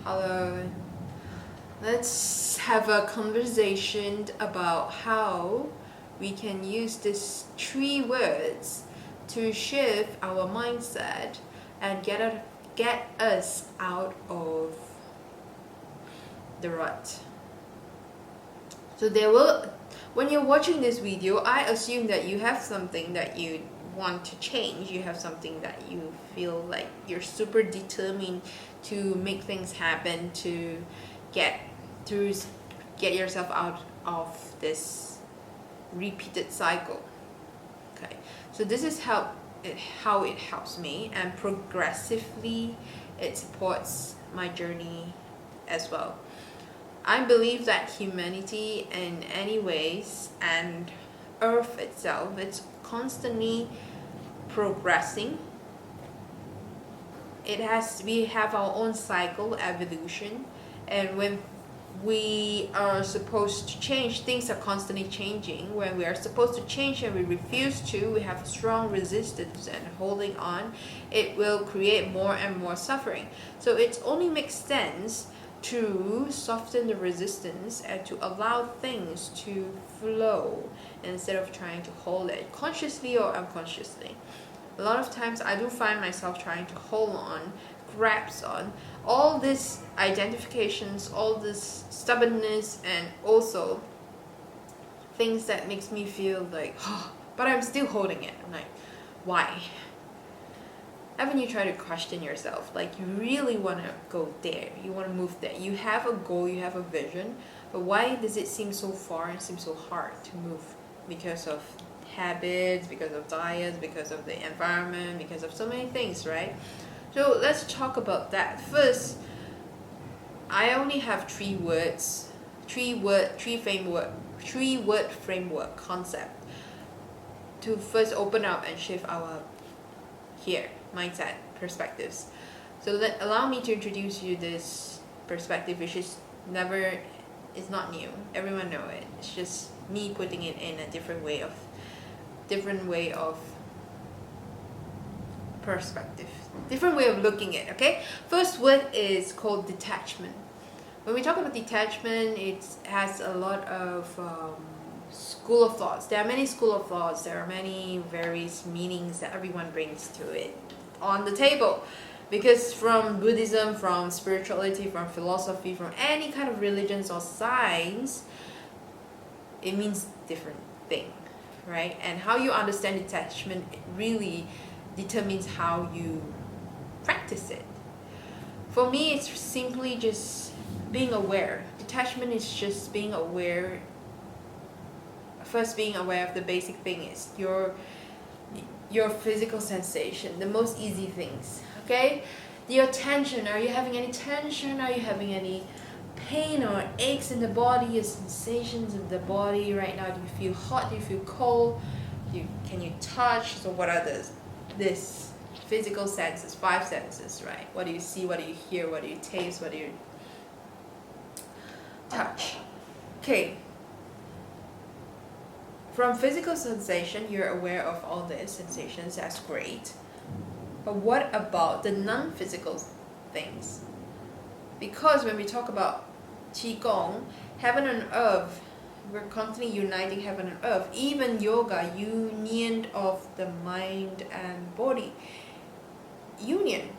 Hello. Let's have a conversation about how we can use these three words to shift our mindset and get us out of the rut. So when you're watching this video, I assume that you have something that you want to change. You have something that you feel like you're super determined to make things happen, to get through, get yourself out of this repeated cycle. Okay, so this is how it helps me, and progressively it supports my journey as well. I believe that humanity in any ways and Earth itself, it's constantly progressing. We have our own cycle, evolution, and when we are supposed to change, things are constantly changing. When we are supposed to change and we refuse to, we have a strong resistance and holding on, it will create more and more suffering. So it only makes sense to soften the resistance and to allow things to flow instead of trying to hold it consciously or unconsciously. A lot of times I do find myself trying to hold on, grasp on all these identifications, all this stubbornness, and also things that makes me feel like, oh, but I'm still holding it. I'm like, why? Haven't you tried to question yourself? Like, you really want to go there, you want to move there, you have a goal, you have a vision, but why does it seem so far and seem so hard to move? Because of habits, because of diets, because of the environment, because of so many things, right? So let's talk about that. First, I only have three word framework concept to first open up and shift our mindset perspectives. So allow me to introduce you this perspective, which is not new. Everyone know it. It's just me putting it in a different way of perspective, different way of looking at it. Okay, first word is called detachment. When we talk about detachment, it has a lot of school of thoughts. There are many school of thoughts. There are many various meanings that everyone brings to it on the table, because from Buddhism, from spirituality, from philosophy, from any kind of religions or science, it means different thing, right? And how you understand detachment really determines how you practice it. For me, it's simply just being aware. Detachment is just being aware. First, being aware of the basic thing is your physical sensation, the most easy things. Okay, your tension. Are you having any tension? Are you having any pain or aches in the body? Your sensations in the body right now. Do you feel hot? Do you feel cold? Can you touch? So what are this physical senses, 5 senses, right? What do you see? What do you hear? What do you taste? What do you touch? Okay. From physical sensation, you're aware of all the sensations. That's great. But what about the non-physical things? Because when we talk about Qigong, heaven and earth, we're constantly uniting heaven and earth. Even yoga, union of the mind and body. Union.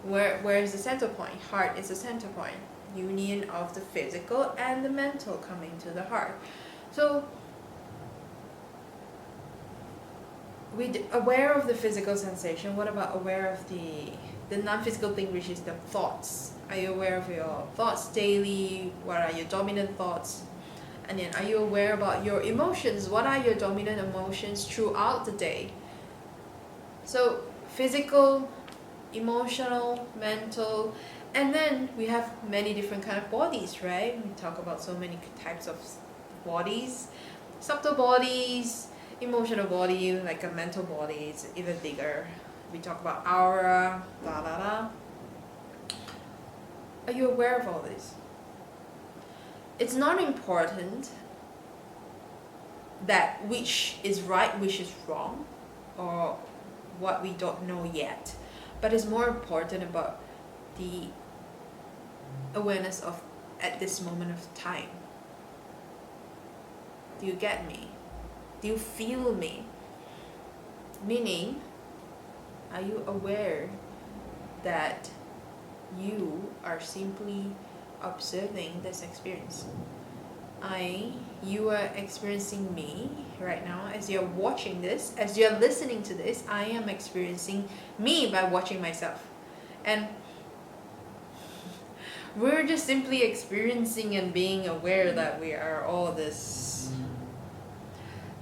Where is the center point? Heart is the center point. Union of the physical and the mental coming to the heart. So, aware of the physical sensation. What about aware of the non-physical thing, which is the thoughts? Are you aware of your thoughts daily? What are your dominant thoughts? And then, are you aware about your emotions? What are your dominant emotions throughout the day? So, physical, emotional, mental, and then we have many different kind of bodies, right? We talk about so many types of bodies, subtle bodies, emotional body, like a mental body is even bigger. We talk about aura, la la la. Are you aware of all this? It's not important that which is right, which is wrong, or what we don't know yet, but it's more important about the awareness of at this moment of time. Do you get me? Do you feel me? Meaning, are you aware that you are simply observing this experience? You are experiencing me right now as you're watching this, as you're listening to this. I am experiencing me by watching myself. And we're just simply experiencing and being aware that we are all this.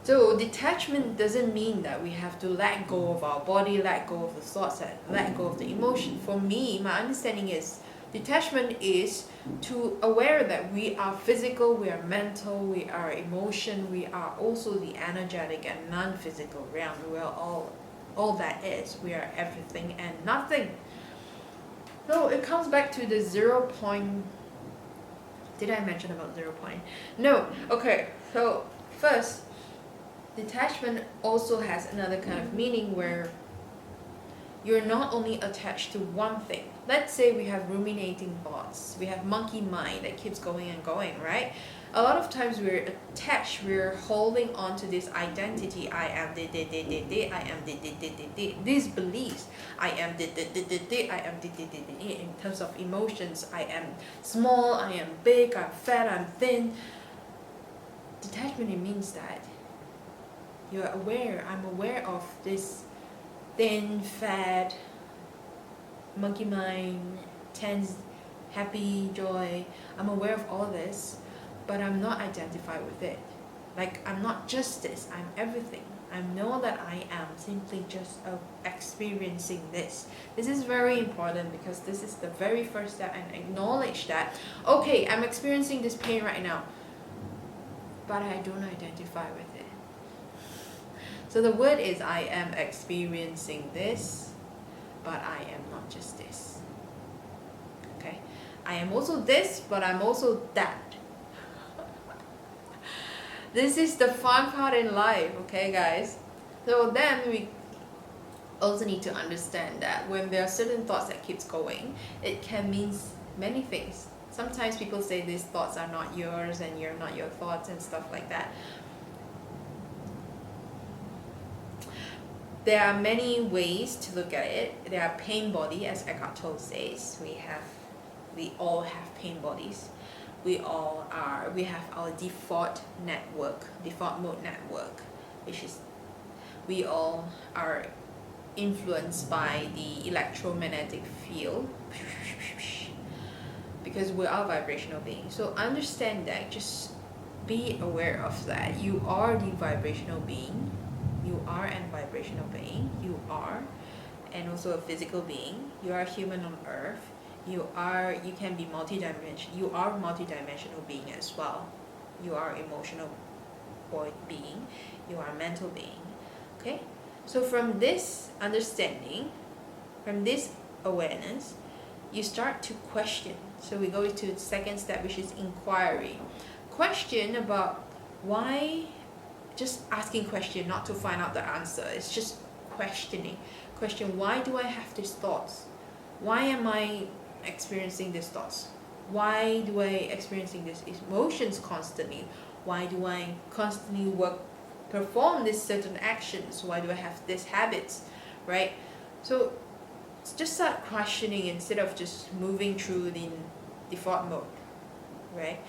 So detachment doesn't mean that we have to let go of our body, let go of the thoughts, let go of the emotion. For me, my understanding is detachment is to aware that we are physical, we are mental, we are emotion, we are also the energetic and non-physical realm. We are all that is. We are everything and nothing. So it comes back to the 0 point. Did I mention about 0 point? No. Okay. So first, detachment also has another kind of meaning where you're not only attached to one thing. Let's say we have ruminating thoughts. We have monkey mind that keeps going and going, right? A lot of times we're attached, we're holding on to this identity. I am I am these beliefs. I am I am in terms of emotions. I am small, I am big, I'm fat, I'm thin. Detachment, it means that you're aware, I'm aware of this thin, fat, monkey mind, tense, happy, joy. I'm aware of all this, but I'm not identified with it. Like, I'm not just this, I'm everything. I know that I am simply just experiencing this. This is very important because this is the very first step, and acknowledge that, okay, I'm experiencing this pain right now, but I don't identify with it. So the word is, I am experiencing this, but I am not just this. Okay? I am also this, but I'm also that. This is the fun part in life, okay guys? So then we also need to understand that when there are certain thoughts that keeps going, it can mean many things. Sometimes people say these thoughts are not yours and you're not your thoughts and stuff like that. There are many ways to look at it. There are pain body, as Eckhart Tolle says. We all have pain bodies. We have our default mode network, which is we all are influenced by the electromagnetic field because we are vibrational beings. So understand that, just be aware of that. You are the vibrational being. You are an vibrational being. You are, and also a physical being. You are human on earth. You can be multidimensional. You are a multidimensional being as well. You are emotional being. You are a mental being. Okay? So from this understanding, from this awareness, you start to question. So we go to the second step, which is inquiry. Question about why, just asking question, not to find out the answer. It's just questioning. Question, why do I have these thoughts? Why am I experiencing these thoughts? Why do I experiencing these emotions constantly? Why do I constantly perform these certain actions? Why do I have these habits, right? So just start questioning instead of just moving through the default mode, right?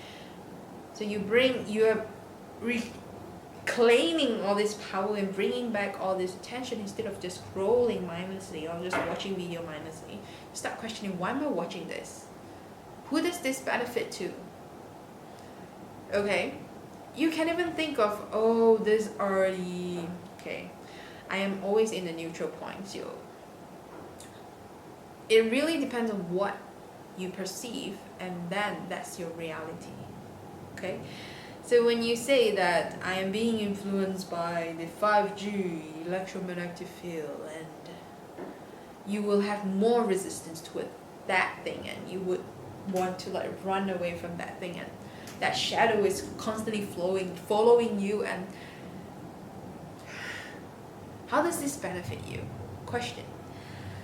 So you are reclaiming all this power and bringing back all this attention instead of just scrolling mindlessly or just watching video mindlessly. Start questioning, why am I watching this? Who does this benefit to? Okay, you can even think of, oh, this already, okay, I am always in the neutral point. So it really depends on what you perceive, and then that's your reality. Okay, so when you say that I am being influenced by the 5G electromagnetic field, and you will have more resistance to it, that thing, and you would want to like run away from that thing, and that shadow is constantly following you, and how does this benefit you? Question.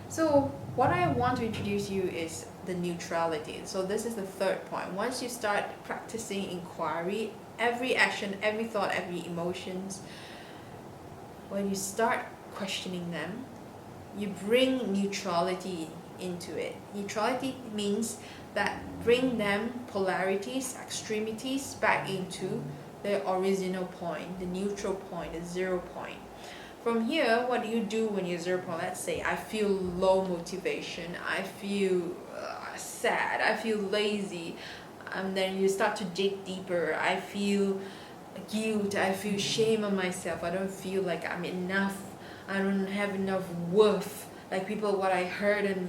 So what I want to introduce you is the neutrality. So this is the third point. Once you start practicing inquiry, every action, every thought, every emotions, when you start questioning them, you bring neutrality into it. Neutrality means that bring them polarities, extremities back into the original point, the neutral point, the 0 point. From here, what do you do when you're 0 point? Let's say I feel low motivation, I feel sad, I feel lazy, and then you start to dig deeper. I feel guilt, I feel shame on myself, I don't feel like I'm enough, I don't have enough worth, like people what I heard, and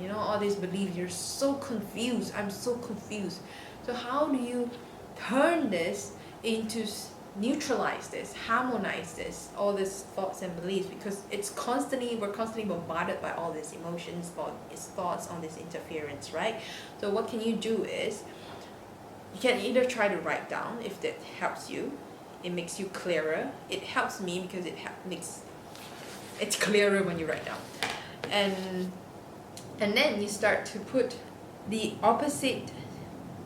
you know, all these beliefs. You're so confused, I'm so confused. So how do you turn this into neutralize this, harmonize this, all these thoughts and beliefs? Because we're constantly bombarded by all these emotions, thoughts, on this interference, right? So what can you do is, you can either try to write down if that helps you. It makes you clearer. It helps me because it's clearer when you write down. And then you start to put the opposite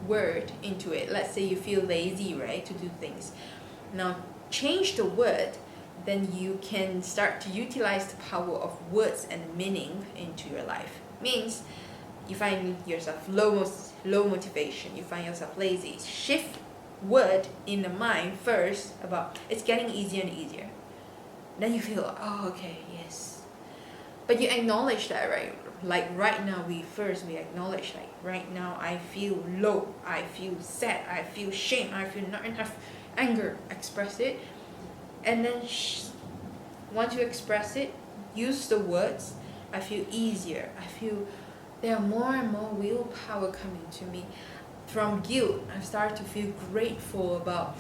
word into it. Let's say you feel lazy, right, to do things. Now change the word, then you can start to utilize the power of words and meaning into your life. Means you find yourself low motivation, you find yourself lazy, shift word in the mind first about it's getting easier and easier. Then you feel, oh okay, yes. But you acknowledge that, right? Like right now we acknowledge, like right now I feel low, I feel sad, I feel shame, I feel not enough anger. Express it, and then once you express it, use the words, I feel easier, I feel there are more and more willpower coming to me. From guilt, I've started to feel grateful about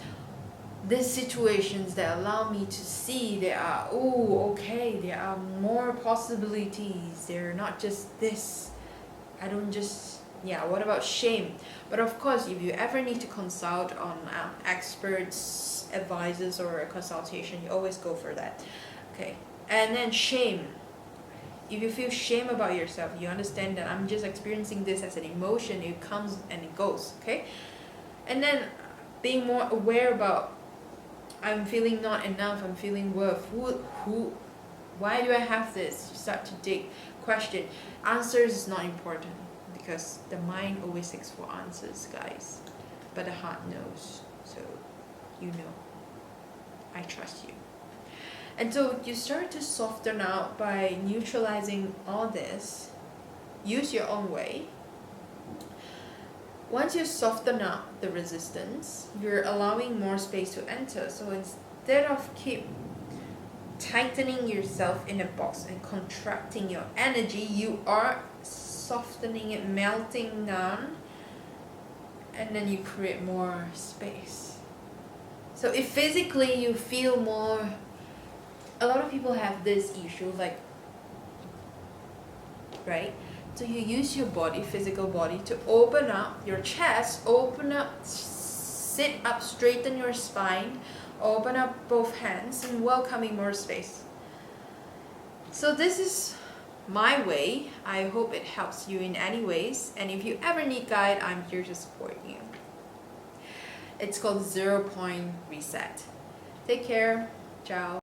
these situations that allow me to see there are, there are more possibilities. They're not just this. I don't just, what about shame? But of course, if you ever need to consult on experts, advisors, or a consultation, you always go for that. Okay, and then shame. If you feel shame about yourself, you understand that I'm just experiencing this as an emotion. It comes and it goes, okay? And then being more aware about, I'm feeling not enough, I'm feeling worth. Why do I have this? You start to dig, question. Answers is not important because the mind always seeks for answers, guys. But the heart knows, so you know. I trust you. And so you start to soften out by neutralizing all this. Use your own way. Once you soften up the resistance, you're allowing more space to enter. So instead of keep tightening yourself in a box and contracting your energy, you are softening it, melting down, and then you create more space. So if physically you feel more, a lot of people have this issue, like, right? So you use your body, physical body, to open up your chest, open up, sit up, straighten your spine, open up both hands, and welcoming more space. So this is my way. I hope it helps you in any ways. And if you ever need guide, I'm here to support you. It's called 0 Point Reset. Take care. Ciao.